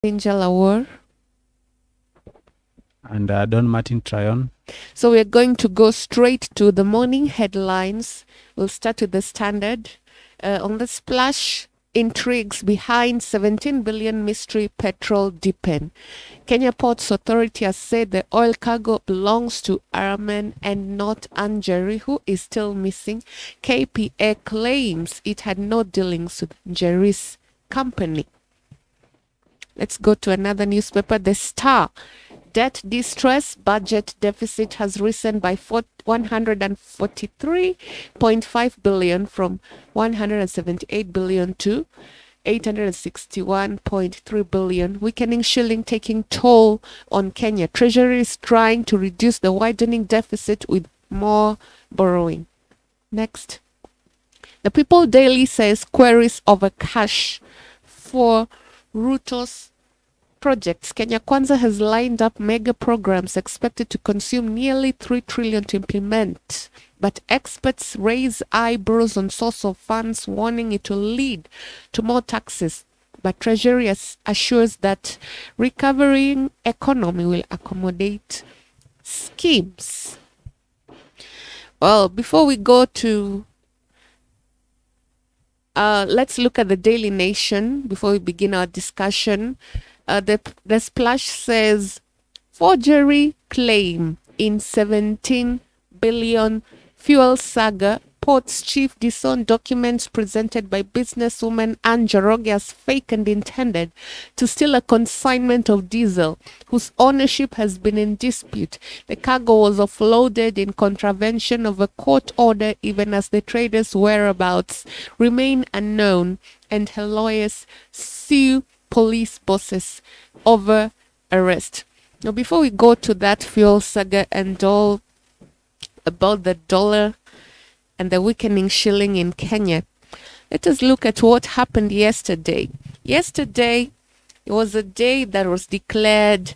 Angel Award. And Don Martin Tryon. So we're going to go straight to the morning headlines. We'll start with the Standard. On the splash, intrigues behind 17 billion mystery petrol dipping. Kenya Ports Authority has said the oil cargo belongs to Armen and not Anjeri, who is still missing. KPA claims it had no dealings with Njeri's company. Let's go to another newspaper, The Star. Debt distress, budget deficit has risen by 143.5 billion from 178 billion to 861.3 billion. Weakening shilling taking toll on Kenya. Treasury is trying to reduce the widening deficit with more borrowing. Next. The People Daily says queries over cash for Ruto's projects. Kenya Kwanza has lined up mega programs expected to consume nearly 3 trillion to implement. But experts raise eyebrows on source of funds, warning it will lead to more taxes. But Treasury assures that recovering economy will accommodate schemes. Well, before we go to let's look at the Daily Nation before we begin our discussion. The splash says forgery claim in 17 billion fuel saga. Ports chief disowned documents presented by businesswoman Anne Njoroge as fake and intended to steal a consignment of diesel whose ownership has been in dispute. The cargo was offloaded in contravention of a court order, even as the trader's whereabouts remain unknown, and her lawyers sue police bosses over arrest. Now, before we go to that fuel saga and all about the dollar and the weakening shilling in Kenya, let us look at what happened yesterday. Yesterday, it was a day that was declared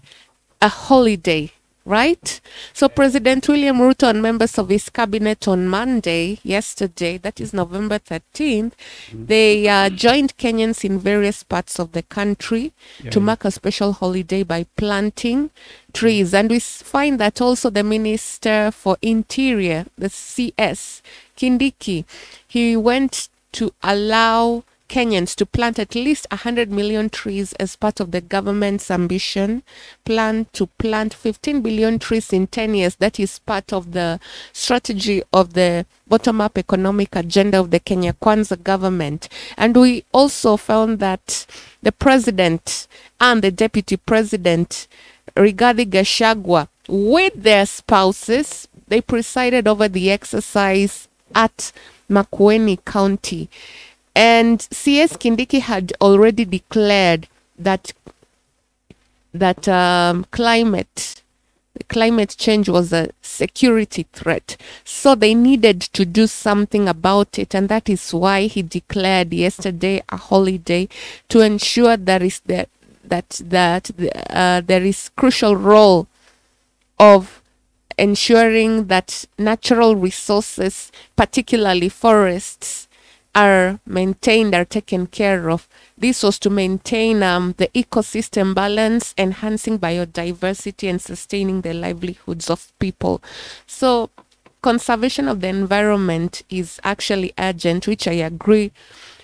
a holiday, right? So President William Ruto and members of his cabinet on Monday, yesterday, that is November 13th, they joined Kenyans in various parts of the country to mark a special holiday by planting trees. And we find that also the Minister for Interior, the CS, Kindiki, he went to allow Kenyans to plant at least 100 million trees as part of the government's ambition plan to plant 15 billion trees in 10 years. That is part of the strategy of the bottom-up economic agenda of the Kenya Kwanza government. And we also found that the president and the deputy president, Rigathi Gachagua, with their spouses, they presided over the exercise at Makueni County. And CS Kindiki had already declared that climate change was a security threat. So they needed to do something about it, and that is why he declared yesterday a holiday to ensure there is crucial role of ensuring that natural resources, particularly forests, are maintained, are taken care of. This was to maintain the ecosystem balance, enhancing biodiversity and sustaining the livelihoods of people. So conservation of the environment is actually urgent, which I agree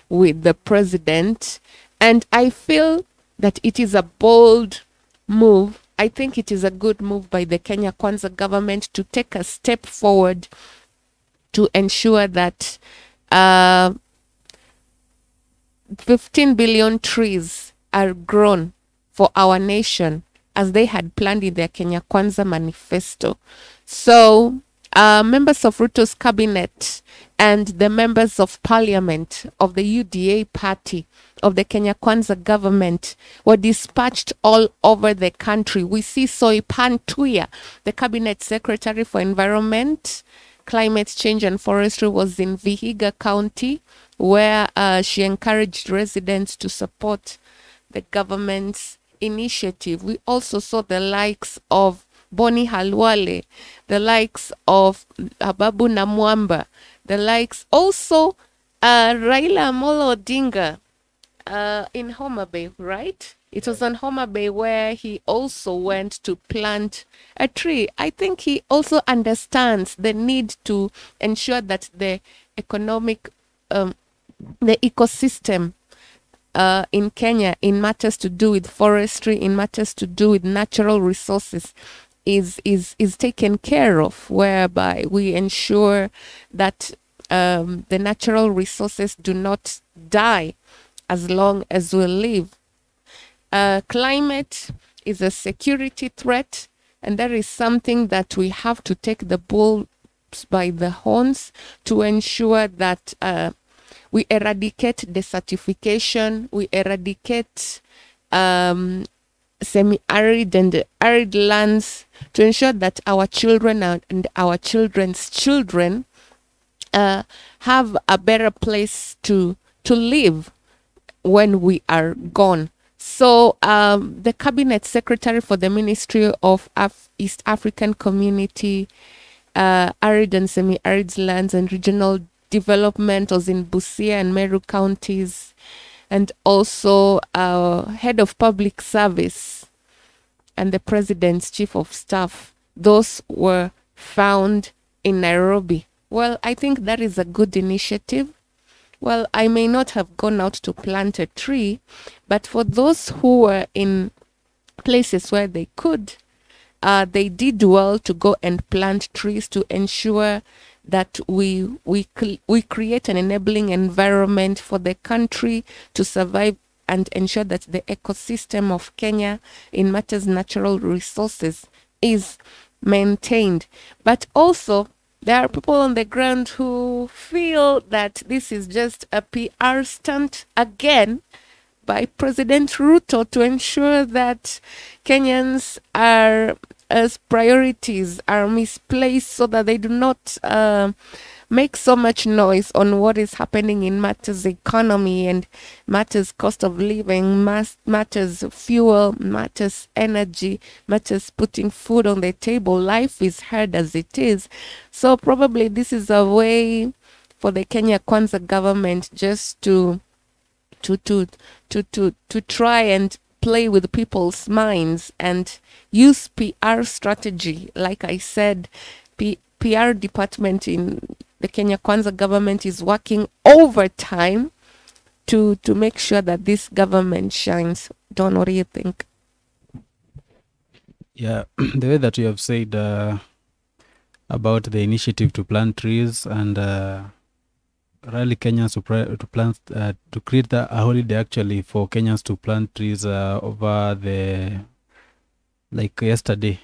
with the president. And I feel that it is a bold move. I think it is a good move by the Kenya Kwanza government to take a step forward to ensure that 15 billion trees are grown for our nation as they had planned in their Kenya Kwanza manifesto. So members of Ruto's cabinet and the members of parliament of the UDA party of the Kenya Kwanza government were dispatched all over the country. We see Soipan Tuya, the cabinet secretary for environment, climate change and forestry, was in Vihiga County, where she encouraged residents to support the government's initiative. We also saw the likes of Boni Halwale, the likes of Ababu Namwamba, the likes also Raila Amolo Odinga in Homa Bay, right? It was on Homa Bay where he also went to plant a tree. I think he also understands the need to ensure that the economic, the ecosystem in Kenya, in matters to do with forestry, in matters to do with natural resources, is taken care of, whereby we ensure that the natural resources do not die as long as we live. Climate is a security threat, and that is something that we have to take the bull by the horns to ensure that we eradicate desertification, we eradicate semi-arid and arid lands, to ensure that our children and our children's children have a better place to live when we are gone. So the cabinet secretary for the Ministry of East African Community, Arid and Semi-Arid Lands and Regional Development was in Busia and Meru counties, and also head of public service and the president's chief of staff. Those were found in Nairobi. Well, I think that is a good initiative. Well, I may not have gone out to plant a tree, but for those who were in places where they could, they did well to go and plant trees to ensure that we create an enabling environment for the country to survive and ensure that the ecosystem of Kenya in matters natural resources is maintained. But also, there are people on the ground who feel that this is just a PR stunt again by President Ruto to ensure that Kenyans are as priorities are misplaced so that they do not make so much noise on what is happening in matters economy and matters cost of living, matters fuel, matters energy, matters putting food on the table. Life is hard as it is. So probably this is a way for the Kenya Kwanza government just to try and play with people's minds and use PR strategy. Like I said, PR department in the Kenya Kwanza government is working overtime to make sure that this government shines. Don, what do you think? Yeah, the way that you have said about the initiative to plant trees and rally Kenyans to plant to create a holiday actually for Kenyans to plant trees over the yesterday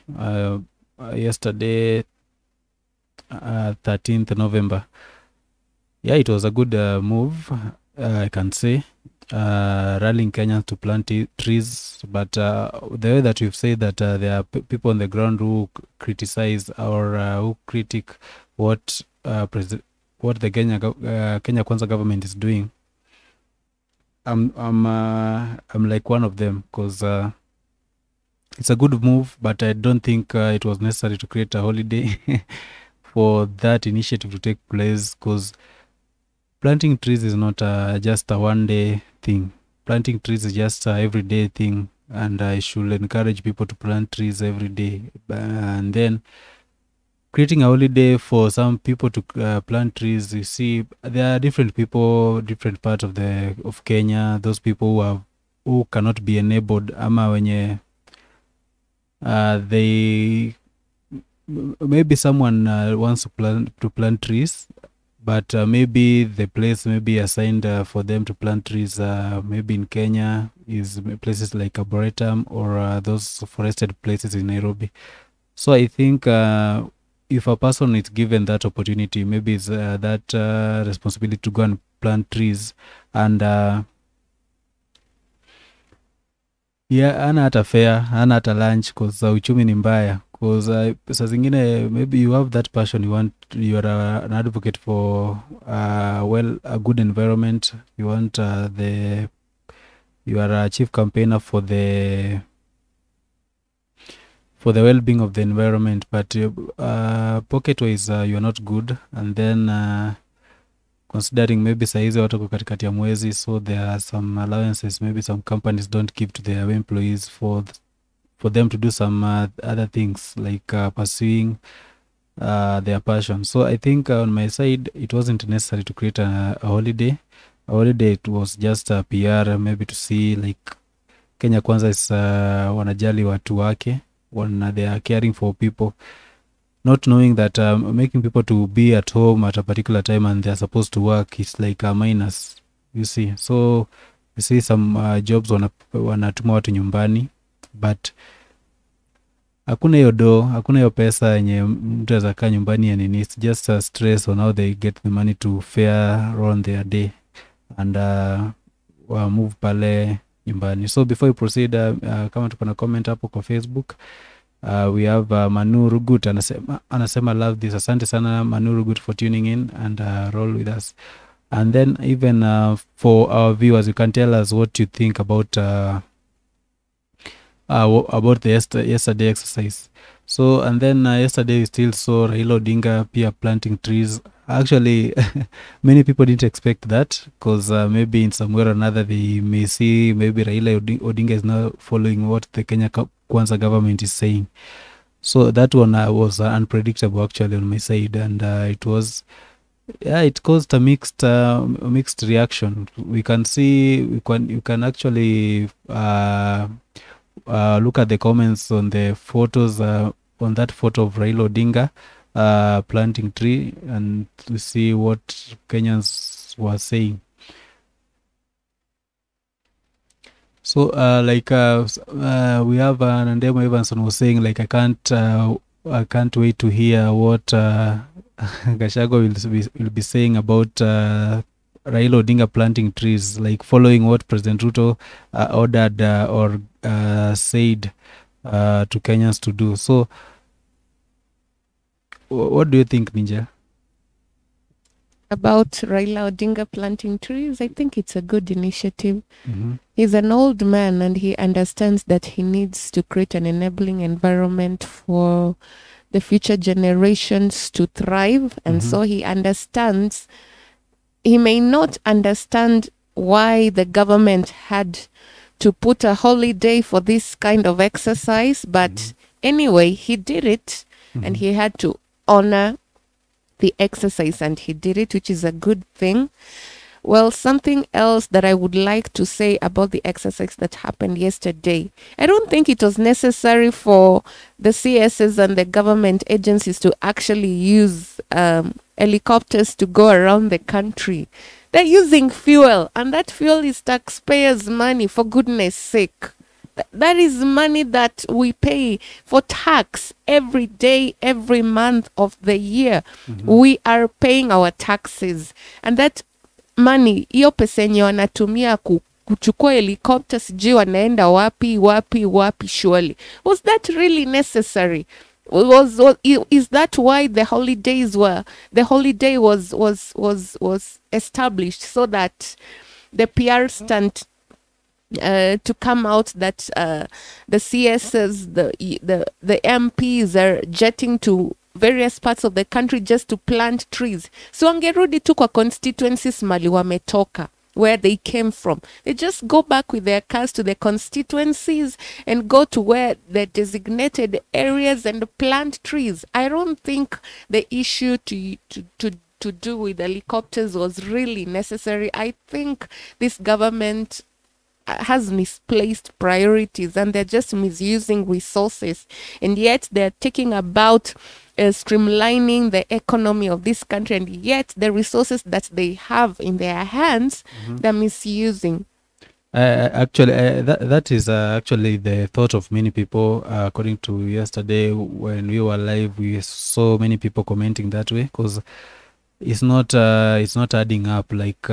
13th November. Yeah, it was a good move, I can say, rallying Kenyans to plant trees. But the way that you've said that there are people on the ground who criticize or who critique what the Kenya Kwanza government is doing, I'm like one of them, because it's a good move, but I don't think it was necessary to create a holiday for that initiative to take place, because planting trees is not just a one-day thing. Planting trees is just an everyday thing, and I should encourage people to plant trees every day. And then creating a holiday for some people to plant trees, you see, there are different people, different parts of Kenya. Those people who cannot be enabled, ama wenye they maybe someone wants to plant trees, but maybe the place may be assigned for them to plant trees maybe in Kenya is places like Arboretum or those forested places in Nairobi. So I think if a person is given that opportunity, maybe it's that responsibility to go and plant trees, and ana hata fare, ana hata lunch, because uchumi ni mbaya. Because saa zingine maybe you have that passion, you are an advocate for a good environment, you want you are a chief campaigner for the well-being of the environment, but pocket-wise you are not good, and then considering maybe saizi watu wako katikati ya mwezi, so there are some allowances maybe some companies don't give to their employees for them to do some other things like pursuing their passion. So I think on my side it wasn't necessary to create a holiday. A holiday, it was just a PR maybe to see like Kenya Kwanza is wanajali watu wake, they are caring for people, not knowing that making people to be at home at a particular time and they're supposed to work is like a minus, you see. So you see some jobs wanatuma watu nyumbani, but hakuna hiyo pesa yenye mtu aweza kaa nyumbani and it's just a stress on how they get the money to fare on their day and move pale nyumbani. So before we proceed, kama tuko na comment hapo kwa Facebook, we have Manu Rugut anasema love this. Asante sana Manu Rugut for tuning in and roll with us. And then even for our viewers, you can tell us what you think about the yesterday exercise. So and then yesterday we still saw Raila Odinga pia planting trees. Actually many people didn't expect that because maybe in some way or another they may see maybe Raila Odinga is now following what the Kenya Kwanza government is saying. So that one was unpredictable actually on my side, and it caused a mixed reaction. We can see you can actually look at the comments on the photos on that photo of Raila Odinga planting tree, and to see what Kenyans were saying. So we have Nandemo Evanson was saying like I can't wait to hear what Gachagua will be saying about Raila Odinga planting trees, like following what President Ruto ordered or said to Kenyans to do. So what do you think, Ninja? About Raila Odinga planting trees, I think it's a good initiative. Mm-hmm. He's an old man and he understands that he needs to create an enabling environment for the future generations to thrive. And so he understands, he may not understand why the government had to put a holiday for this kind of exercise, but anyway, he did it and he had to honor the exercise and he did it, which is a good thing. Well, something else that I would like to say about the exercise that happened yesterday. I don't think it was necessary for the CSs and the government agencies to actually use helicopters to go around the country. They're using fuel, and that fuel is taxpayers' money, for goodness sake. That is money that we pay for tax every day, every month of the year. We are paying our taxes. And that money, hiyo pesa yenye wanatumia kuchukua helicopter sijui wanaenda wapi surely. Was that really necessary? Is that why the holiday was established, so that the PR stunt to come out that the CSs, the MPs are jetting to various parts of the country just to plant trees? So wangerudi tu kwa constituencies mali wametoka, where they came from. They just go back with their cars to the constituencies and go to where the designated areas and plant trees. I don't think the issue to do with helicopters was really necessary. I think this government has misplaced priorities and they're just misusing resources, and yet they're talking about streamlining the economy of this country, and yet the resources that they have in their hands they're misusing. Actually, that is actually the thought of many people. According to yesterday when we were live, we saw many people commenting that way, because it's not adding up. Like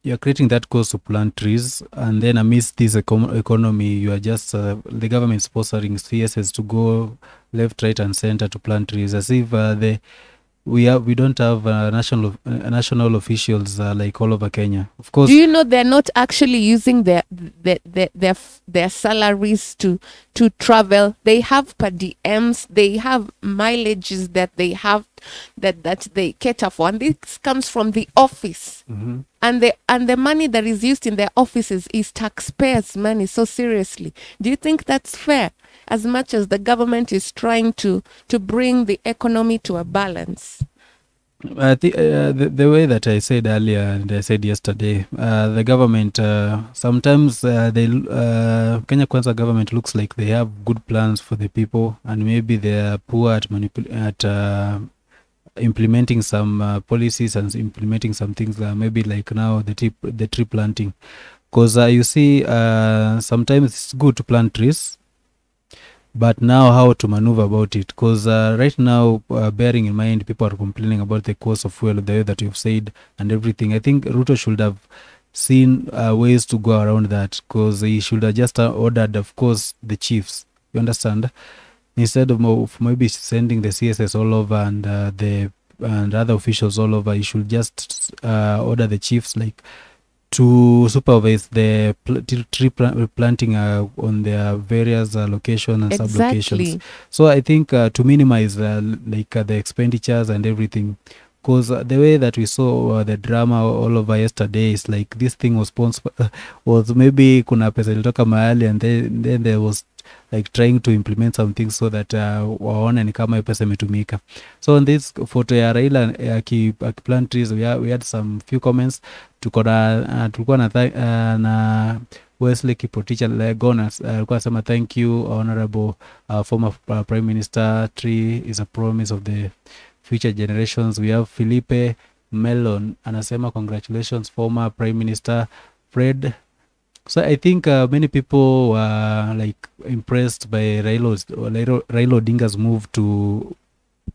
you're creating that cost to plant trees, and then amidst this economy, you are just the government sponsoring CSS to go left, right, and center to plant trees, as if we don't have national officials like all over Kenya. Of course. Do you know they're not actually using their salaries to travel? They have per diems, they have mileages that they have that they cater for, and this comes from the office. And the money that is used in their offices is taxpayers' money. So seriously, do you think that's fair? As much as the government is trying to bring the economy to a balance. I think the way that I said earlier and I said yesterday, the government sometimes Kenya Kwanza government looks like they have good plans for the people, and maybe they are poor at implementing some policies and implementing some things. Maybe like now the tree planting, because you see sometimes it's good to plant trees. But now how to maneuver about it, because right now, bearing in mind, people are complaining about the cost of fuel, the way that you've said, and everything. I think Ruto should have seen ways to go around that, because he should have just ordered, of course, the chiefs. You understand? Instead of maybe sending the CSS all over and and other officials all over, he should just order the chiefs like to supervise the tree planting on their various locations and sub-locations. So I think to minimize the expenditures and everything, because the way that we saw the drama all over yesterday is like this thing was maybe kuna pesa ilitoka mahali, and then there was like trying to implement some things so that waone ni kama pesa imetumika. So on this photo ya Raila akiplant trees, we had some few comments. Tulikuwa na Wesley Kiprotich Legonas alikuwa sema thank you honorable former prime minister, tree is a promise of the future generations. We have Felipe Melon anasema congratulations former prime minister Fred. So I think many people were like impressed by Raila Odinga'S move to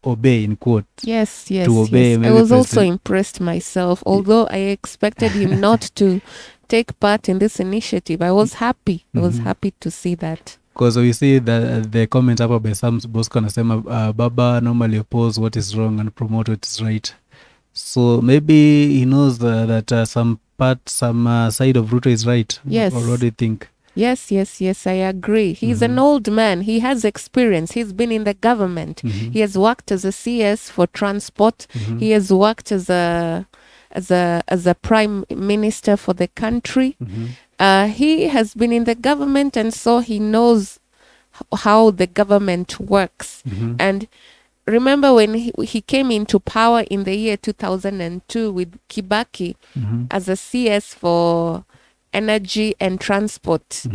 obey, in quote. Yes. To obey. I was also impressed myself, although I expected him not to take part in this initiative. I was happy. I was happy to see that. Because we see that the comment up by Sam Bosco anasema Baba normally oppose what is wrong and promote what is right. So maybe he knows that some side of Ruto is right. Yes. Or what do you think? Yes, I agree. He's an old man. He has experience. He's been in the government. He has worked as a CS for transport. He has worked as a prime minister for the country. He has been in the government, and so he knows how the government works. And remember when he came into power in the year 2002 with Kibaki as a CS for energy and transport.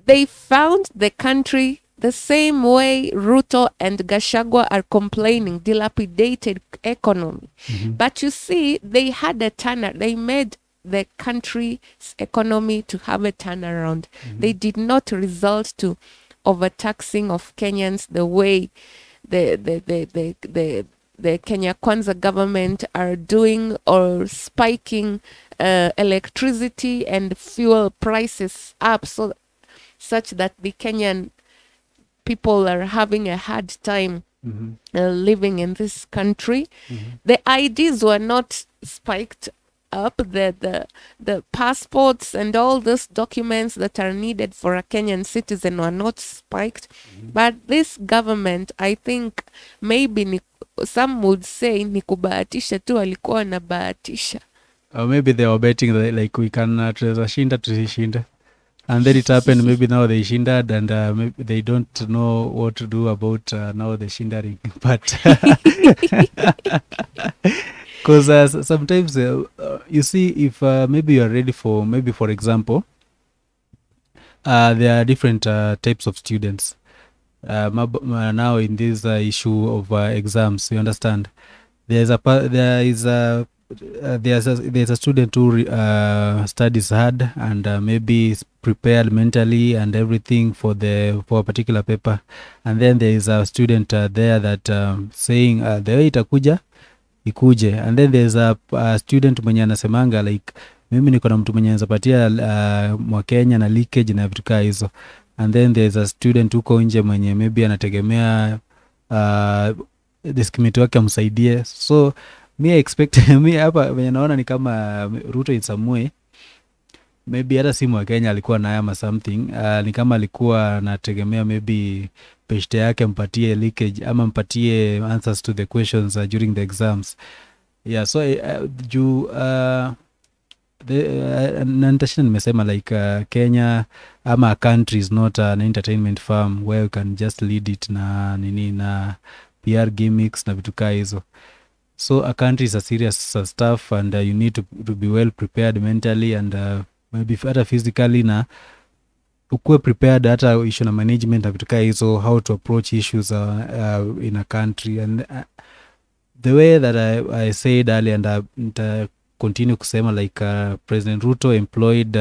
They found the country the same way Ruto and Gachagua are complaining, dilapidated economy. But you see, they had a turnaround. They made the country's economy to have a turnaround. They did not result to overtaxing of Kenyans the way the Kenya Kwanza government are doing, or spiking electricity and fuel prices up such that the Kenyan people are having a hard time living in this country. The IDs were not spiked up. The passports and all those documents that are needed for a Kenyan citizen were not spiked. But this government, I think, maybe some would say ni kubahatisha tu, walikuwa wanabahatisha. Or maybe they were betting that like we can shinda tusishinda, and then it happened. Maybe now they shindered, and maybe they don't know what to do about now the shindering. But because sometimes you see, if maybe you are ready for, maybe for example, there are different types of students. Now in this issue of exams, you understand, there's a student who studies hard and maybe is prepared mentally and everything for a particular paper, and then there is a student there that saying the way itakuja ikuje, and then there's a student mwenye anasemanga like mimi niko na mtu mwenye anazapatia mwa Kenya na leakage na vitu kama hizo, and then there's a student huko nje mwenye maybe anategemea discriminate wake amsaidie. So mi I expect mi hapa venye naona ni kama Ruto in some way maybe hata simu wa Kenya alikuwa naye ama something. Ni kama alikuwa anategemea maybe peshte yake mpatie leakage ama mpatie answers to the questions during the exams. Yeah, so juu nantashinda nimesema like Kenya ama a country is not an entertainment firm where you can just lead it na nini na PR gimmicks na vitu kaa hizo. So a country is a serious stuff and you need to be well prepared mentally and maybe hata physically na ukuwe prepared hata issue na management na vitu kaa hizo, how to approach issues in a country. And the way that I said earlier and continue kusema like President Ruto employed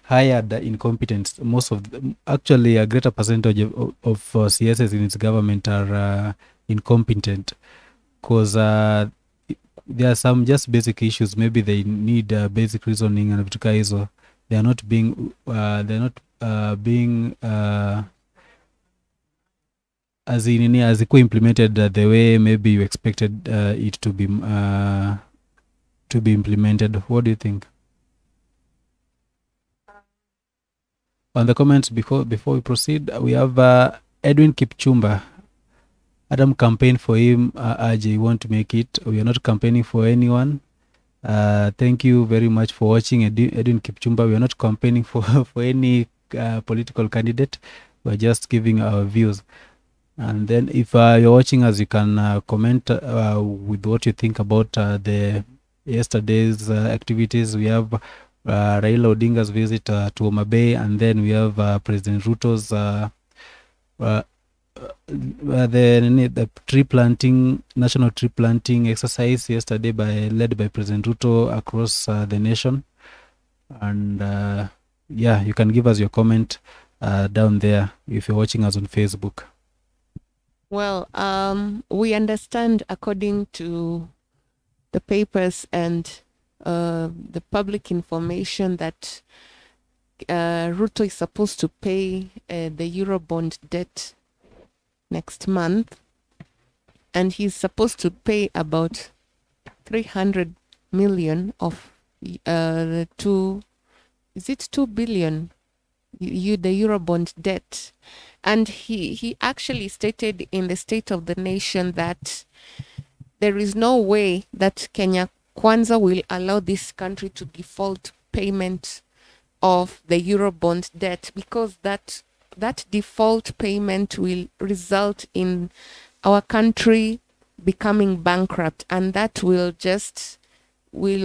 hired incompetence. Most of actually a greater percentage of CSs in its government are incompetent because there are some just basic issues. Maybe they need basic reasoning and vitu kaa hizo. They are not being as ikuwa implemented the way maybe you expected it to be implemented. What do you think? On the comments before we proceed, we have Edwin Kipchumba. Adam campaign for him. Ajay, want to make it. We are not campaigning for anyone. Thank you very much for watching. Edwin Kipchumba, we are not campaigning for any political candidate. We are just giving our views. And then if you're watching us, you can comment with what you think about the yesterday's activities. We have Raila Odinga'S visit to Homa Bay, and then we have President Ruto's the tree planting, national tree planting exercise yesterday led by President Ruto across the nation. And yeah, you can give us your comment down there if you're watching us on Facebook. Well, we understand according to the papers and the public information that Ruto is supposed to pay the Eurobond debt next month, and he's supposed to pay about 300 million of the 2 billion the Eurobond debt. And he actually stated in the State of the Nation that there is no way that Kenya Kwanza will allow this country to default payment of the Eurobond debt, because that default payment will result in our country becoming bankrupt, and that will just will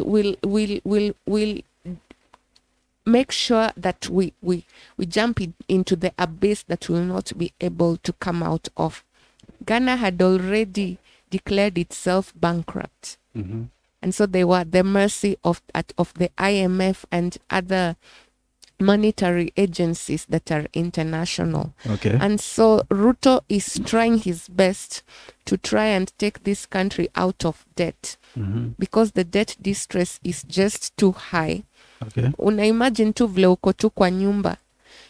make sure that we jump into the abyss that will not be able to come out of. Ghana had already declared itself bankrupt. Mm-hmm. And so they were at the mercy of the IMF and other monetary agencies that are international. Okay. And so Ruto is trying his best to try and take this country out of debt, because the debt distress is just too high. Okay. Una imagine tu vile uko tu kwa nyumba.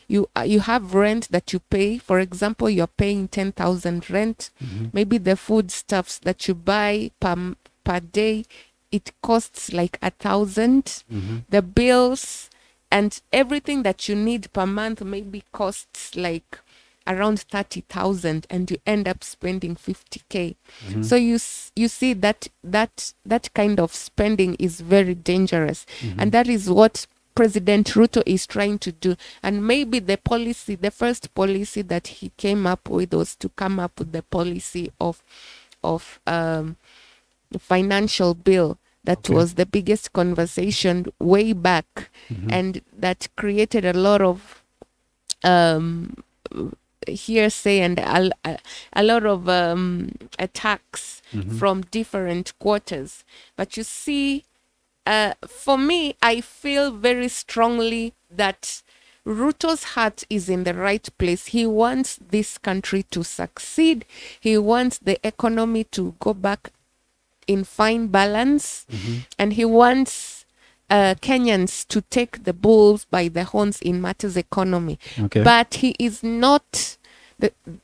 You have rent that you pay. For example, you're paying 10,000 rent. Maybe the food stuffs that you buy per day, it costs like 1,000. The bills and everything that you need per month maybe costs like around 30,000, and you end up spending 50K. So you see that kind of spending is very dangerous, and that is what President Ruto is trying to do. And maybe the first policy that he came up with was to come up with the policy of financial bill. That was the biggest conversation way back, and that created a lot of hearsay and a lot of attacks from different quarters. But you see, for me, I feel very strongly that Ruto's heart is in the right place. He wants this country to succeed. He wants the economy to go back in fine balance, and he wants Kenyans to take the bulls by the horns in matters economy. Okay. But he is not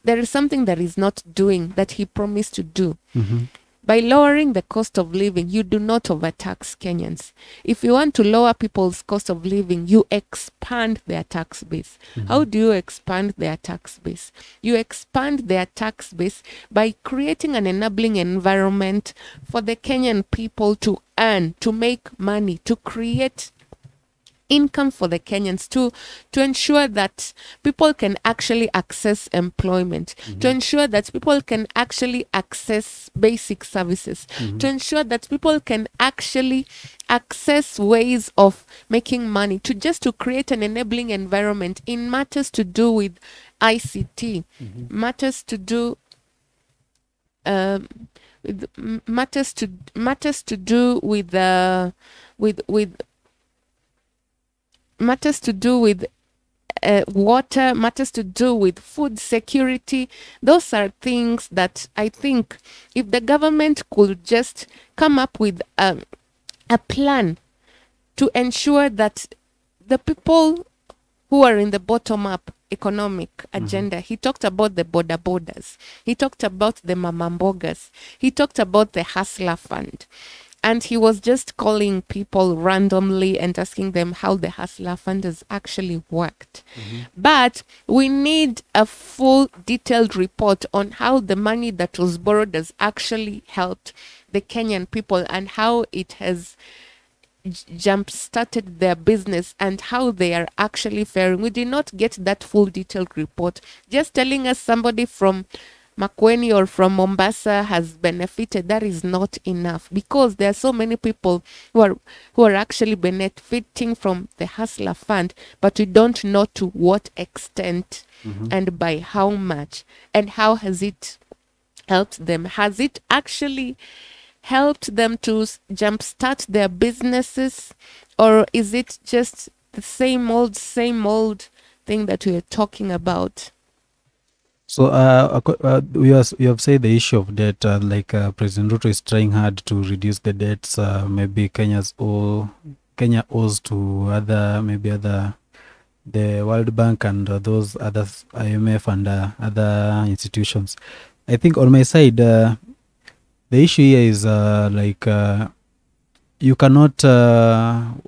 there is something that he's not doing that he promised to do. Mm-hmm. By lowering the cost of living, you do not overtax Kenyans. If you want to lower people's cost of living, you expand their tax base. Mm-hmm. How do you expand their tax base? You expand their tax base by creating an enabling environment for the Kenyan people to earn, to make money, to create income for the Kenyans, to ensure that people can actually access employment, to ensure that people can actually access basic services, to ensure that people can actually access ways of making money, to create an enabling environment in matters to do with ICT, matters to do matters to do with matters to do with water, matters to do with food security. Those are things that I think if the government could just come up with a plan to ensure that the people who are in the bottom-up economic agenda, he talked about the border borders, he talked about the mamambogas, he talked about the hustler fund. And he was just calling people randomly and asking them how the hustler fund has actually worked. But we need a full detailed report on how the money that was borrowed has actually helped the Kenyan people and how it has jump-started their business and how they are actually faring. We did not get that full detailed report. Just telling us somebody from Makueni or from Mombasa has benefited, that is not enough, because there are so many people who are actually benefiting from the hustler fund, but we don't know to what extent and by how much, and how has it helped them. Has it actually helped them to jumpstart their businesses, or is it just the same old thing that we are talking about? So, you have said the issue of debt, President Ruto is trying hard to reduce the debts. Maybe Kenya owes to the World Bank and those other IMF and other institutions. I think on my side, the issue here is you cannot,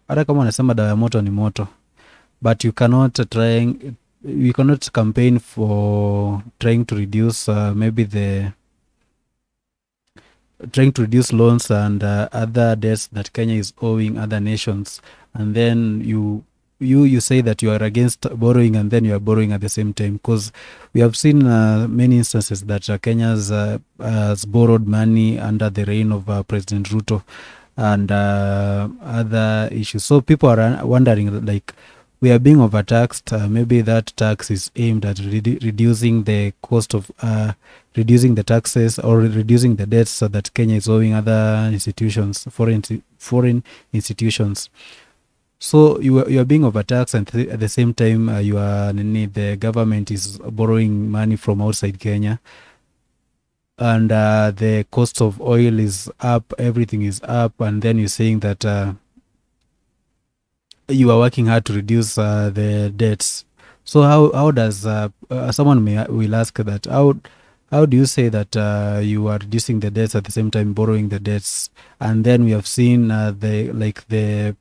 hata kama wanasema dawa ya moto ni moto, but you cannot we cannot campaign for trying to reduce trying to reduce loans and other debts that Kenya is owing other nations, and then you say that you are against borrowing, and then you are borrowing at the same time, because we have seen many instances that Kenya has borrowed money under the reign of President Ruto and other issues. So people are wondering, like, we are being overtaxed. Maybe that tax is aimed at reducing the cost of reducing the taxes or reducing the debts that Kenya is owing other institutions, foreign institutions. So you are being overtaxed, and at the same time, the government is borrowing money from outside Kenya, and the cost of oil is up, everything is up, and then you're saying that you are working hard to reduce the debts. So how does someone will ask that, how do you say that you are reducing the debts at the same time borrowing the debts? And then we have seen the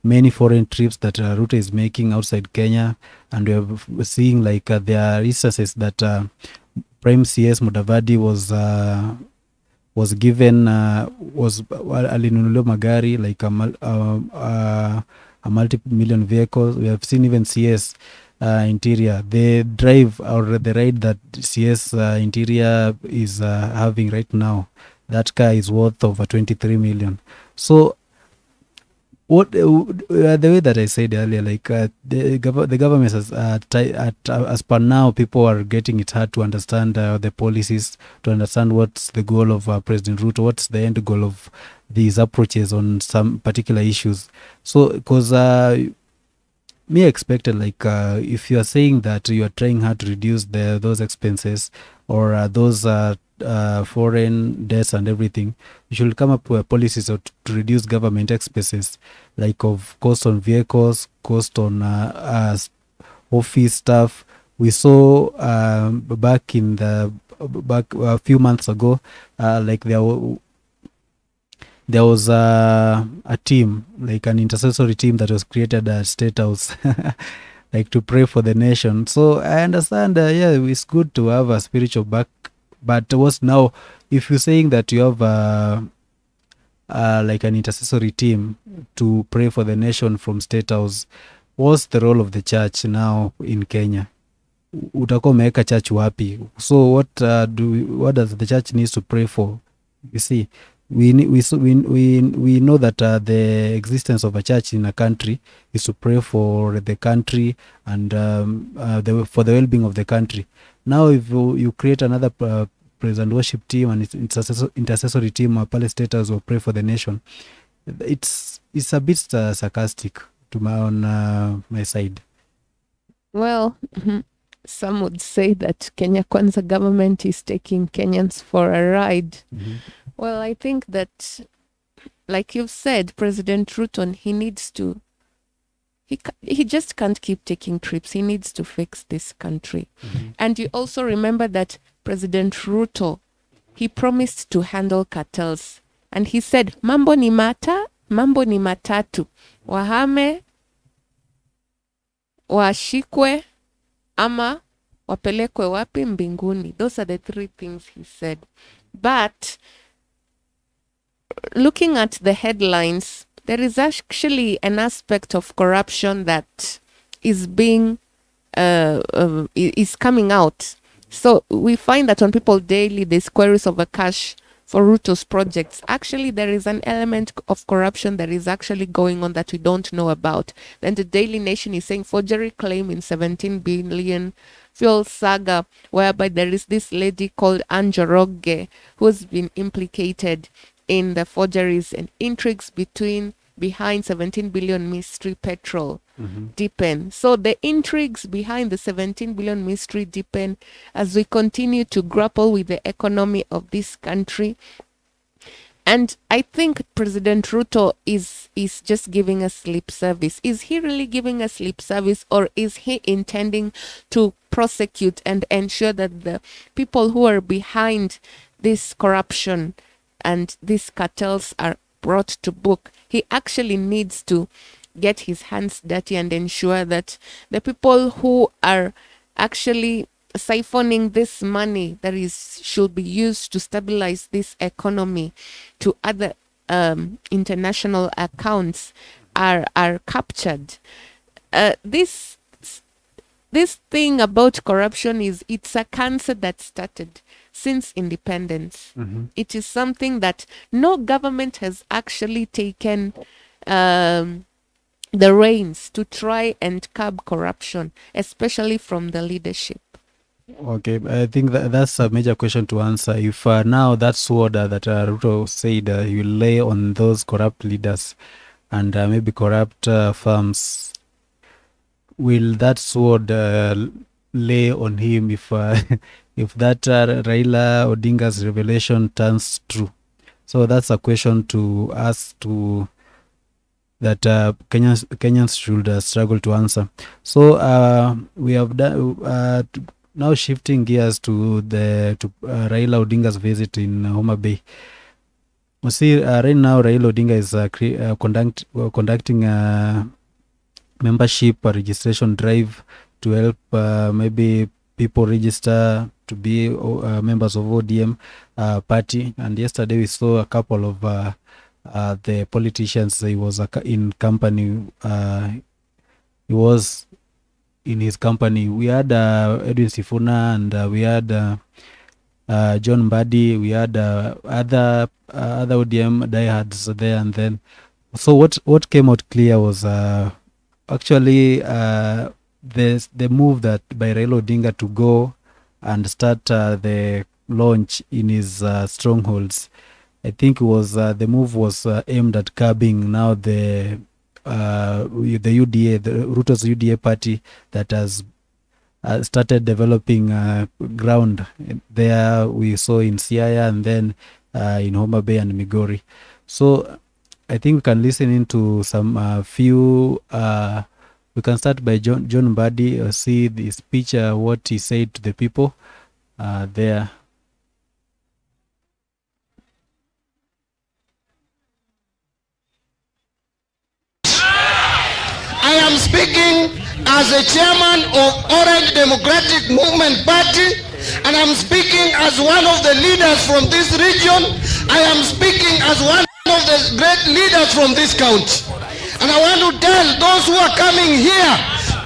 many foreign trips that Ruto is making outside Kenya, and we have seeing there are instances that Prime CS Mudavadi was given alinunuliwa magari, like a multi-million vehicles. We have seen even CS Interior, the drive or the ride that CS Interior is having right now, that car is worth over 23 million. So what the way that I said earlier, the government has as per now, people are getting it hard to understand the policies, to understand what's the goal of President Ruto, what's the end goal of these approaches on some particular issues. So because me expected, if you are saying that you are trying hard to reduce those expenses or those foreign debts and everything, you should come up with policies to reduce government expenses, like of cost on vehicles, cost on office staff, we saw back in the back a few months ago, like there was a team, like an intercessory team that was created at State House, like to pray for the nation. So I understand, yeah, it's good to have a spiritual back, but what's now, if you're saying that you have like an intercessory team to pray for the nation from State House, what's the role of the church now in Kenya? Utakuwa umeweka church wapi? So what what does the church needs to pray for? You see, we know that the existence of a church in a country is to pray for the country and for the well-being of the country. Now, if you create another praise and worship team and intercessory team, pale status will pray for the nation, it's a bit sarcastic to on my side. Well, some would say that Kenya Kwanza government is taking Kenyans for a ride. Mm-hmm. Well, I think that, like you've said, President Ruto, he needs to, he just can't keep taking trips. He needs to fix this country. Mm-hmm. And you also remember that President Ruto, he promised to handle cartels. And he said, mambo ni matatu. Wahame, washikwe, ama wapelekwe wapi? Mbinguni. Those are the three things he said. But looking at the headlines, there is actually an aspect of corruption that is being is coming out. So we find that when people daily there's queries over cash for Ruto's projects, actually there is an element of corruption that is actually going on that we don't know about. Then the Daily Nation is saying forgery claim in 17 billion fuel saga, whereby there is this lady called Anjoroge who's been implicated in the forgeries and intrigues behind 17 billion mystery petrol deepen. So the intrigues behind the 17 billion mystery deepen as we continue to grapple with the economy of this country. And I think President Ruto is just giving us lip service. Is he really giving us lip service, or is he intending to prosecute and ensure that the people who are behind this corruption and these cartels are brought to book? He actually needs to get his hands dirty and ensure that the people who are actually siphoning this money that should be used to stabilize this economy to other international accounts are captured. This thing about corruption it's a cancer that started since independence. It is something that no government has actually taken the reins to try and curb corruption, especially from the leadership. Okay, I think that's a major question to answer. If now that sword that Ruto said he will lay on those corrupt leaders and maybe corrupt firms, will that sword lay on him if if that Raila Odinga'S revelation turns true? So that's a question to ask to that Kenyans should struggle to answer. So we have done now shifting gears to Raila Odinga'S visit in Homa Bay. We see right now Raila Odinga is conducting a membership registration drive to help maybe people register to be members of ODM party. And yesterday we saw a couple of the politicians. He was in company. He was in his company. We had Edwin Sifuna and we had John Mbadi. We had other ODM diehards there. And then, so what came out clear was actually the move that by Raila Odinga to go and start the launch in his strongholds. I think it was the move was aimed at curbing now the UDA, the Ruto's UDA party that has started developing ground there. We saw in Siaya and then in Homa Bay and Migori. So I think we can listen into some few We can start by John Mbadi, see the speech, what he said to the people there. I am speaking as a chairman of Orange Democratic Movement Party, and I'm speaking as one of the leaders from this region. I am speaking as one of the great leaders from this county. And I want to tell those who are coming here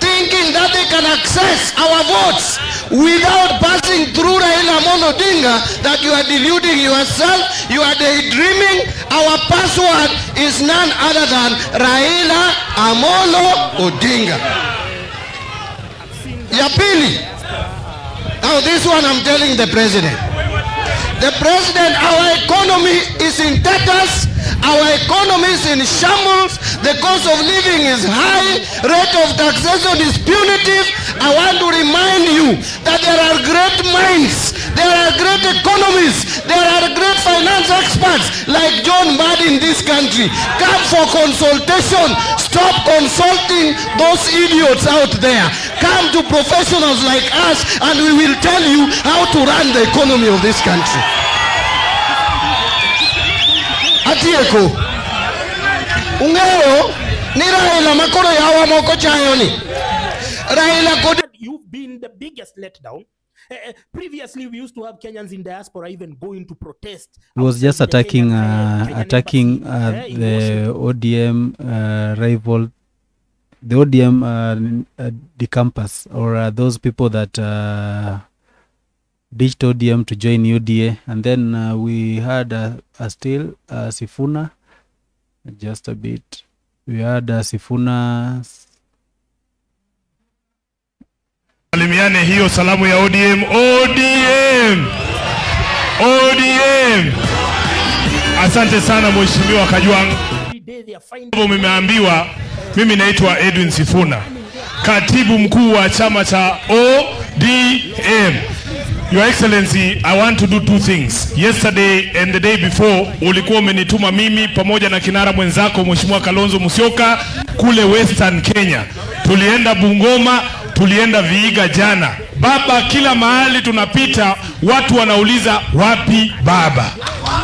thinking that they can access our votes without passing through Raila Odinga, that you are deluding yourself, you are daydreaming. Our password is none other than Raila Amolo Odinga. Yapili. Now this one I'm telling the president. The president, our economy is in tatters. Our economy is in shambles. The cost of living is high. Rate of taxation is punitive. I want to remind you that there are great minds. There are great economists. There are great finance experts like John Mbadi in this country. Come for consultation. Stop consulting those idiots out there. Come to professionals like us and we will tell you how to run the economy of this country. Atieko ungeo ni Raila makoro yawa moko chayoni Raila kodi. You've been the biggest letdown. Previously we used to have Kenyans in diaspora even going to protest. He was just attacking the ODM rival, the ODM the campus, or those people that ditched ODM to join UDA. And then we had still Sifuna, just a bit. We had Sifuna. Salimiane hiyo salamu ya ODM. ODM! ODM! Asante sana Mheshimiwa Kajwang. Mmeambiwa mimi naitwa Edwin Sifuna, katibu mkuu wa chama cha ODM. Your Excellency, I want to do two things. Yesterday and the day before, ulikuwa umenituma mimi pamoja na kinara mwenzako Mheshimiwa Kalonzo Musyoka kule Western Kenya. Tulienda Bungoma, tulienda Vihiga jana. Baba, kila mahali tunapita watu wanauliza wapi baba?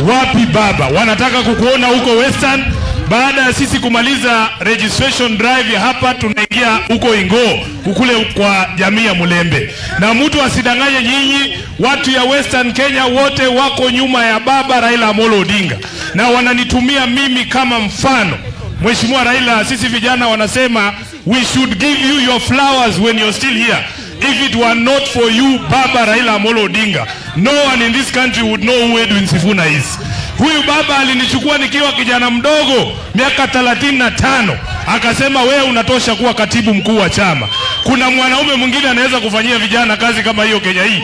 Wapi baba? Wanataka kukuona huko Western. Baada ya sisi kumaliza registration drive ya hapa, tunaingia huko Ingo, kukule kwa jamii ya Mulembe. Na mtu asidanganye nyinyi, watu ya Western Kenya wote wako nyuma ya baba Raila Amolo Odinga. Na wananitumia mimi kama mfano. Mheshimiwa Raila, sisi vijana wanasema we should give you your flowers when you're still here. If it were not for you, Baba Raila Amolo Odinga, no one in this country would know who Edwin Sifuna is. Huyu baba alinichukua nikiwa kijana mdogo, miaka 35, akasema wewe unatosha kuwa katibu mkuu wa chama. Kuna mwanaume mwingine anaweza kufanyia vijana kazi kama hiyo Kenya hii?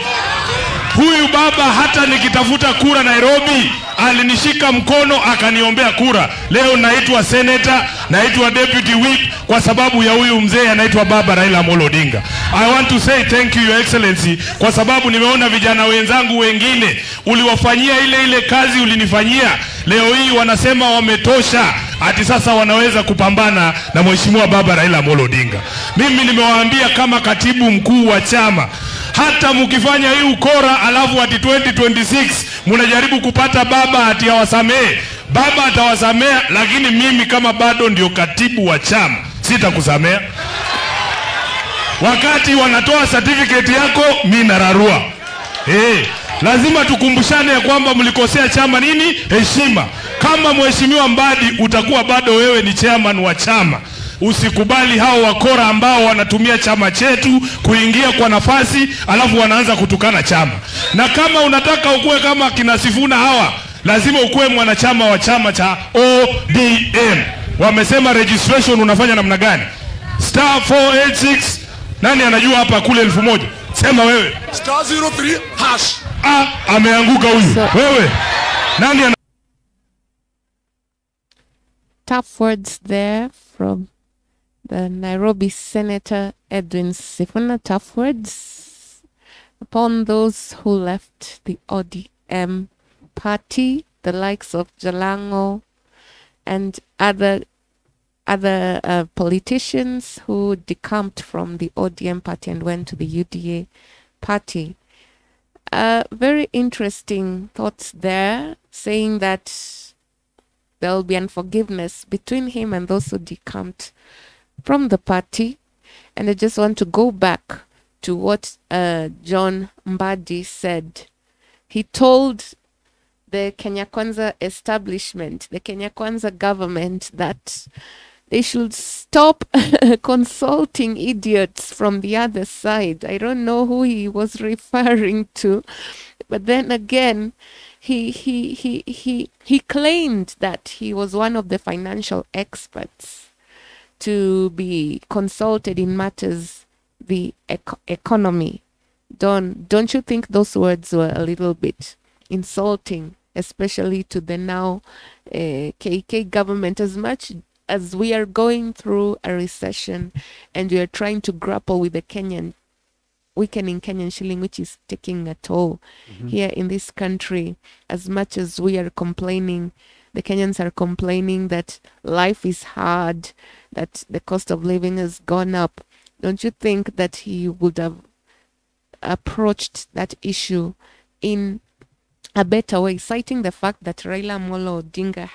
Huyu baba hata nikitafuta kura Nairobi, alinishika mkono akaniombea kura. Leo naitwa senator, naitwa deputy whip kwa sababu ya huyu mzee anaitwa baba Raila Amolo Odinga. I want to say thank you, Your Excellency, kwa sababu nimeona vijana wenzangu wengine uliwafanyia ile kazi ulinifanyia. Leo hii wanasema wametosha, ati sasa wanaweza kupambana na Mheshimiwa baba Raila Amolo Odinga. Mimi nimewaambia kama katibu mkuu wa chama, hata mkifanya hii ukora alafu ati 2026 mnajaribu kupata baba ati awasamee, baba atawasamea, lakini mimi kama bado ndio katibu wa chama sitakusamea. Wakati wanatoa certificate yako mimi nararua. Lazima tukumbushane ya kwamba mlikosea chama nini? Heshima. Kama Mheshimiwa Mbadi utakuwa bado wewe ni chairman wa chama, usikubali hao wakora ambao wanatumia chama chetu kuingia kwa nafasi alafu wanaanza kutukana chama. Na kama unataka ukue kama kina Sifuna hawa, lazima ukue mwanachama wa chama cha ODM. Wamesema registration unafanya namna gani? *486. Nani anajua hapa kule 1000? Sema wewe. *03 hash. Ameanguka huyu. Wewe. Nani ana... Tough words there from the Nairobi Senator Edwin Sifuna. Tough words upon those who left the ODM party, the likes of Jalango and other other politicians who decamped from the ODM party and went to the UDA party. Very interesting thoughts there, saying that there will be unforgiveness between him and those who decamped from the party. And I just want to go back to what John Mbadi said. He told the Kenya Kwanza establishment, the Kenya Kwanza government, that they should stop consulting idiots from the other side. I don't know who he was referring to, but then again, he claimed that he was one of the financial experts to be consulted in matters the economy. Don't you think those words were a little bit insulting, especially to the now KK government? As much as we are going through a recession and we are trying to grapple with the weakening Kenyan shilling, which is taking a toll here in this country, as much as we are complaining, the Kenyans are complaining that life is hard, that the cost of living has gone up. Don't you think that he would have approached that issue in a better way, citing the fact that Raila Amolo Odinga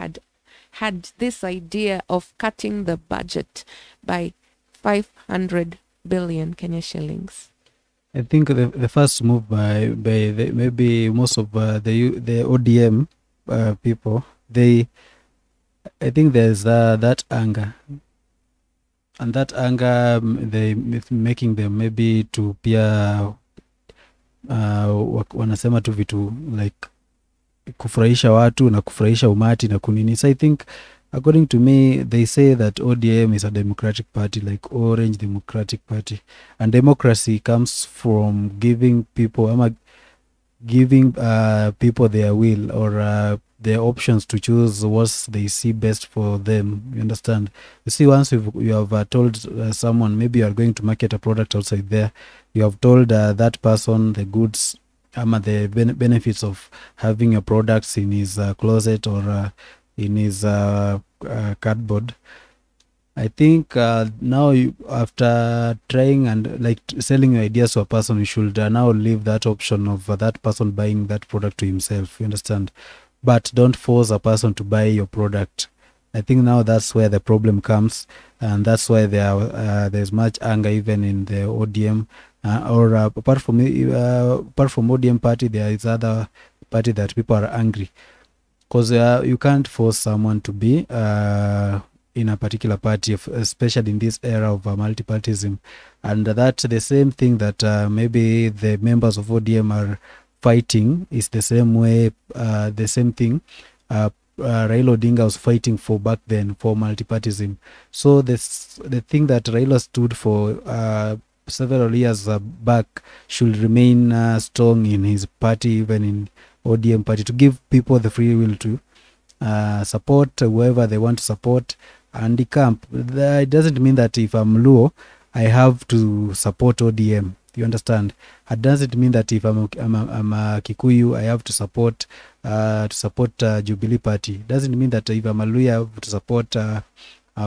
had this idea of cutting the budget by 500 billion Kenya shillings? I think the first move by maybe most of the ODM people, I think there's that anger, and that anger they making them maybe to pia wanasema tu vitu like kufurahisha watu na kufurahisha umati na kunini. So I think according to me, they say that ODM is a democratic party, like Orange Democratic Party, and democracy comes from giving people people their will or their options to choose what they see best for them. You understand? You see, once you have told someone, maybe you are going to market a product outside there, you have told that person the goods, the benefits of having a products in his closet or in his cardboard. I think now after trying and like selling your ideas to a person, you should now leave that option of that person buying that product to himself. You understand? But don't force a person to buy your product. I think now that's where the problem comes, and that's why there's much anger even in the ODM. Apart from ODM party, there is other party that people are angry, because you can't force someone to be in a particular party, especially in this era of multipartyism. And that's the same thing that maybe the members of ODM are fighting is the same way, the same thing Raila Odinga was fighting for back then, for multipartyism. So the thing that Raila stood for several years back should remain strong in his party, even in ODM party, to give people the free will to support whoever they want to support and decamp. It doesn't mean that if I'm Luo, I have to support ODM. You understand? It doesn't mean that if I'm a Kikuyu, I have to support Jubilee Party. It doesn't mean that if I'm a Luya, I have to support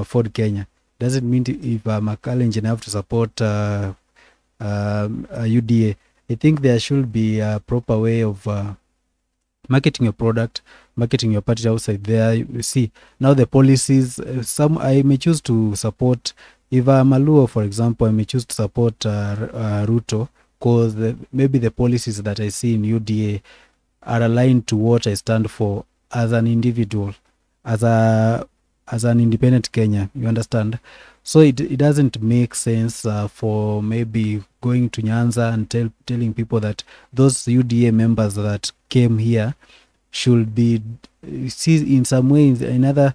Ford Kenya. It doesn't mean if I'm a Kalenjin, I have to support UDA. I think there should be a proper way of marketing your product, marketing your party outside there. You see, now the policies, I may choose to support. If I'm a Luo, for example, I may choose to support Ruto, because maybe the policies that I see in UDA are aligned to what I stand for as an individual, as an independent Kenya. You understand? So it doesn't make sense for maybe going to Nyanza and telling people that those UDA members that came here should be, see, in some way, in other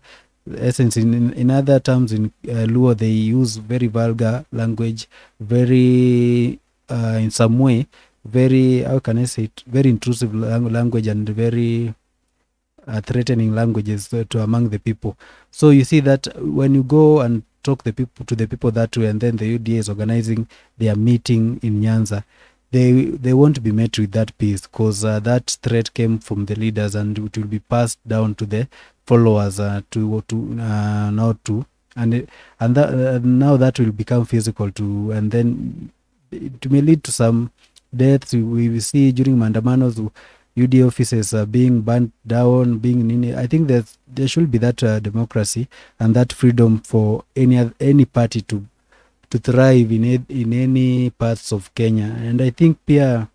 essence, in other terms, in Luo, they use very vulgar language, very in some way very, how can I say it, very intrusive language and very threatening languages to among the people. So you see that when you go and talk to the people that way, and then the UDA is organizing their meeting in Nyanza, they won't be met with that peace, because that threat came from the leaders, and it will be passed down to the followers to Now that will become physical too, and then it may lead to some deaths. We see during mandamanos, UD offices are being burnt down, I think there should be that democracy and that freedom for any party to thrive in any parts of Kenya. And I think the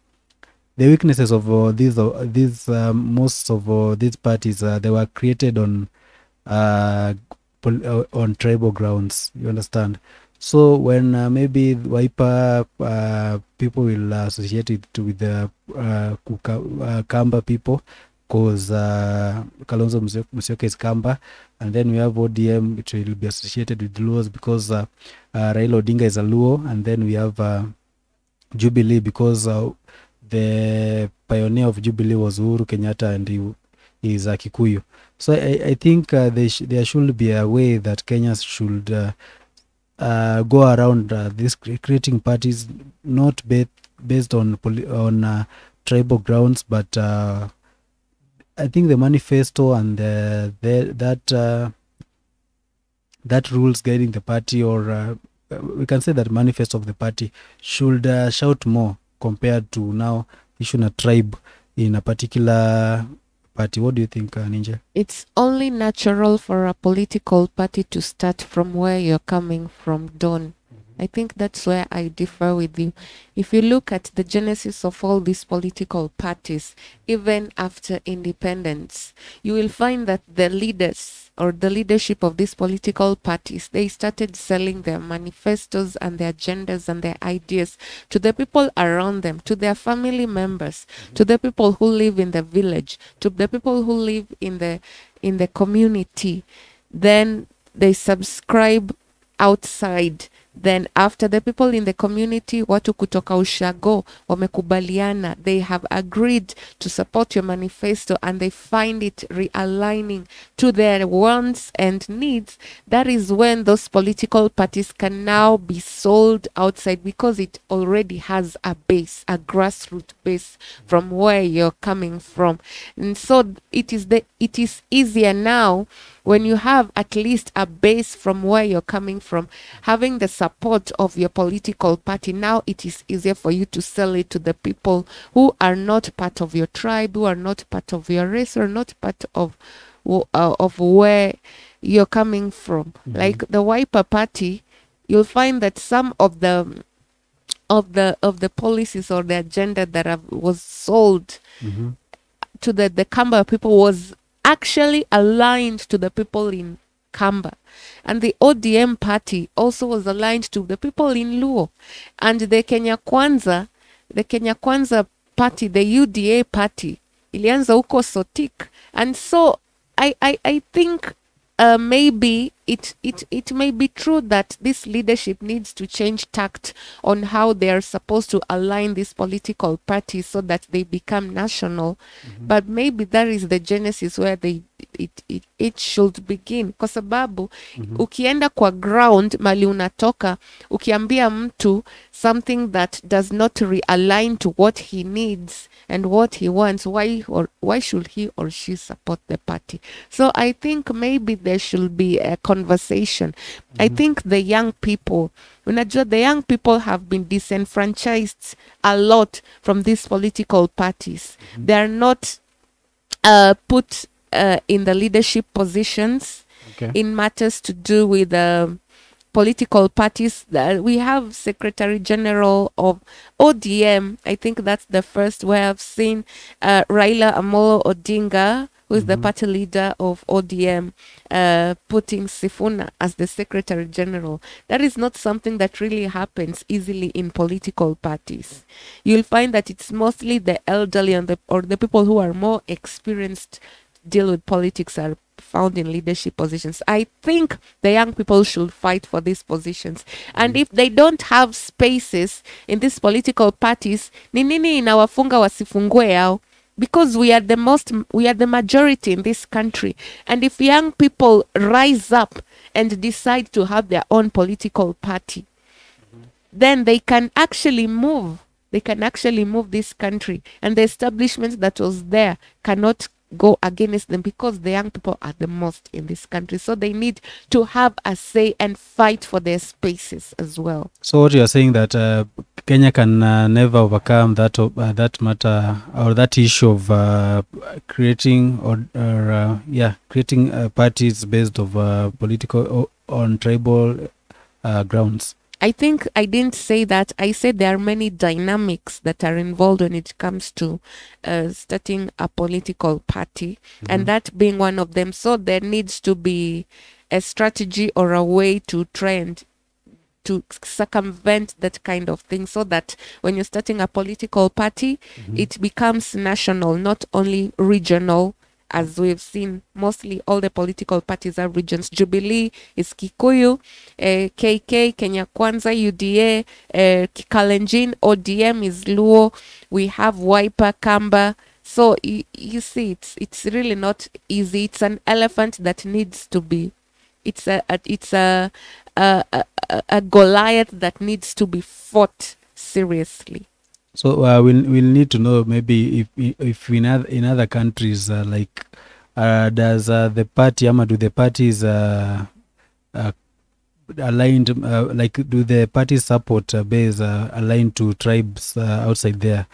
weaknesses of most of these parties, they were created on tribal grounds. You understand? So when maybe Wiper people will associate it with the Kamba people, because Kalonzo Musyoka is Kamba, and then we have ODM, which will be associated with Luos because Raila Odinga is a Luo, and then we have Jubilee because the pioneer of Jubilee was Uhuru Kenyatta, and he is a Kikuyu. So I think there should be a way that Kenyans should go around this creating parties, not based on tribal grounds, but I think the manifesto and that rules guiding the party, or we can say that manifesto of the party should shout more compared to now issuing a tribe in a particular party. What do you think, Ninja? It's only natural for a political party to start from where you're coming from, Don. I think that's where I differ with you. If you look at the genesis of all these political parties, even after independence, you will find that the leaders or the leadership of these political parties, they started selling their manifestos and their agendas and their ideas to the people around them, to their family members, to the people who live in the village, to the people who live in the community. Then they subscribe outside. Then after the people in the community, watu kutoka ushago wamekubaliana, they have agreed to support your manifesto and they find it realigning to their wants and needs. That is when those political parties can now be sold outside, because it already has a base, a grassroots base from where you're coming from. And so it is easier now when you have at least a base from where you're coming from, having the support of your political party. Now it is easier for you to sell it to the people who are not part of your tribe, who are not part of your race, or not part of where you're coming from. Like the Wiper Party, you'll find that some of the policies or the agenda that was sold to the Kamba people was actually aligned to the people in Kamba. And the ODM party also was aligned to the people in Luo. And the Kenya Kwanza party, the UDA party, ilianza huko Sotik. And so I think maybe it may be true that this leadership needs to change tact on how they are supposed to align these political parties so that they become national. But maybe that is the genesis where it should begin, kwa sababu ukienda kwa ground mali unatoka, ukiambia mtu something that does not realign to what he needs and what he wants, why should he or she support the party? So I think maybe there should be a conversation. I think the young people, the young people have been disenfranchised a lot from these political parties. They are not put in the leadership positions in matters to do with political parties. We have Secretary General of ODM. I think that's the first where I've seen Raila Amolo Odinga, who is the party leader of ODM, putting Sifuna as the Secretary General. That is not something that really happens easily in political parties. You'll find that it's mostly the elderly and or the people who are more experienced deal with politics are found in leadership positions. I think the young people should fight for these positions. And if they don't have spaces in these political parties, ni nini inawafunga wasifungue yao? Because we are the majority in this country. And if young people rise up and decide to have their own political party, then they can actually move. They can actually move this country, and the establishment that was there cannot go against them, because the young people are the most in this country. So they need to have a say and fight for their spaces as well. So what you are saying that Kenya can never overcome that matter or that issue of creating creating parties based of political on tribal grounds. I think I didn't say that. I said there are many dynamics that are involved when it comes to starting a political party, and that being one of them. So there needs to be a strategy or a way to try and to circumvent that kind of thing, so that when you're starting a political party, it becomes national, not only regional. As we've seen, mostly all the political parties are regions. Jubilee is Kikuyu, KK, Kenya Kwanza, UDA, Kalenjin, ODM is Luo. We have Wiper, Kamba. So you see, it's really not easy. It's an elephant that needs to be. It's a Goliath that needs to be fought seriously. So we'll need to know maybe if in other countries does the party do the parties aligned do the parties support base aligned to tribes outside there?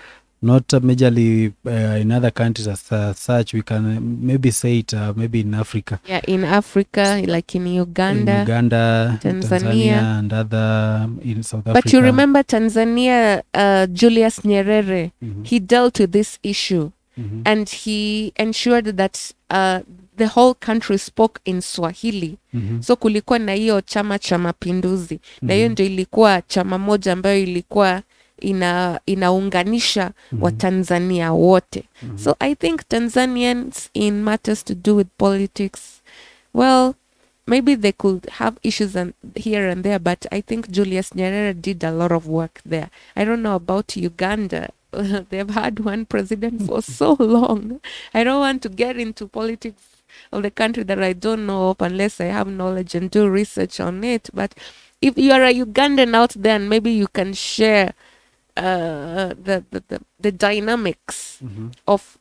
Not majorly in other countries as such. We can maybe say it maybe in Africa. Yeah, in Africa, like in Uganda, Tanzania, and other in South Africa. But you remember Tanzania, Julius Nyerere, he dealt with this issue, and he ensured that the whole country spoke in Swahili. So kulikuwa na hiyo chama cha mapinduzi, na hiyo ndio ilikuwa chama moja ambayo ilikuwa inaunganisha wa Tanzania wote. So I think Tanzanians, in matters to do with politics, well, maybe they could have issues here and there, but I think Julius Nyerere did a lot of work there. I don't know about Uganda. They've had one president for so long. I don't want to get into politics of the country that I don't know of unless I have knowledge and do research on it. But if you are a Ugandan out there, and maybe you can share the dynamics of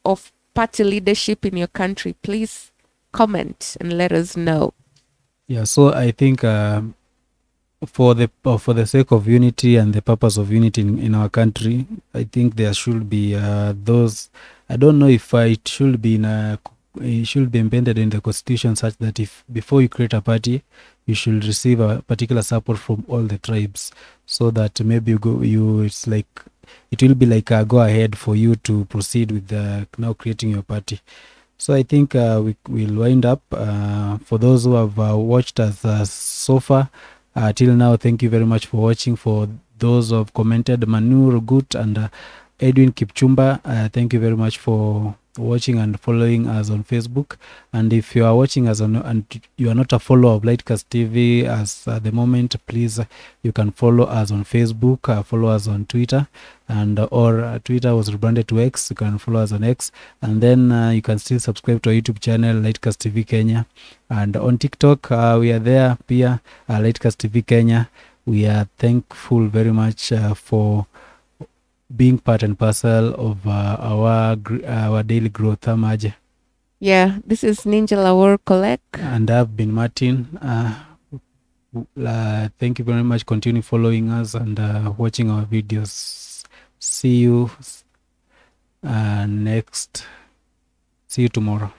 party leadership in your country, please comment and let us know. Yeah, so I think for the sake of unity and the purpose of unity in our country, I think there should be those. I don't know if it should be it should be embedded in the constitution, such that if before you create a party, you should receive a particular support from all the tribes, so that maybe it's like it will be like a go ahead for you to proceed with now creating your party. So I think we will wind up. For those who have watched us so far till now, thank you very much for watching. For those who have commented, Manu Rugut and Edwin Kipchumba, thank you very much for watching and following us on Facebook. And if you are watching us and you are not a follower of Lightcast TV as at the moment, please you can follow us on Facebook, follow us on Twitter, and or Twitter was rebranded to X. You can follow us on X, and then you can still subscribe to our YouTube channel, Lightcast TV Kenya, and on TikTok we are there pia, Lightcast TV Kenya. We are thankful very much for being part and parcel of our daily growth. Amaje. Yeah, this is Ninja Lawor Kolek. And I've been Martin. Thank you very much. Continue following us and watching our videos. See you tomorrow.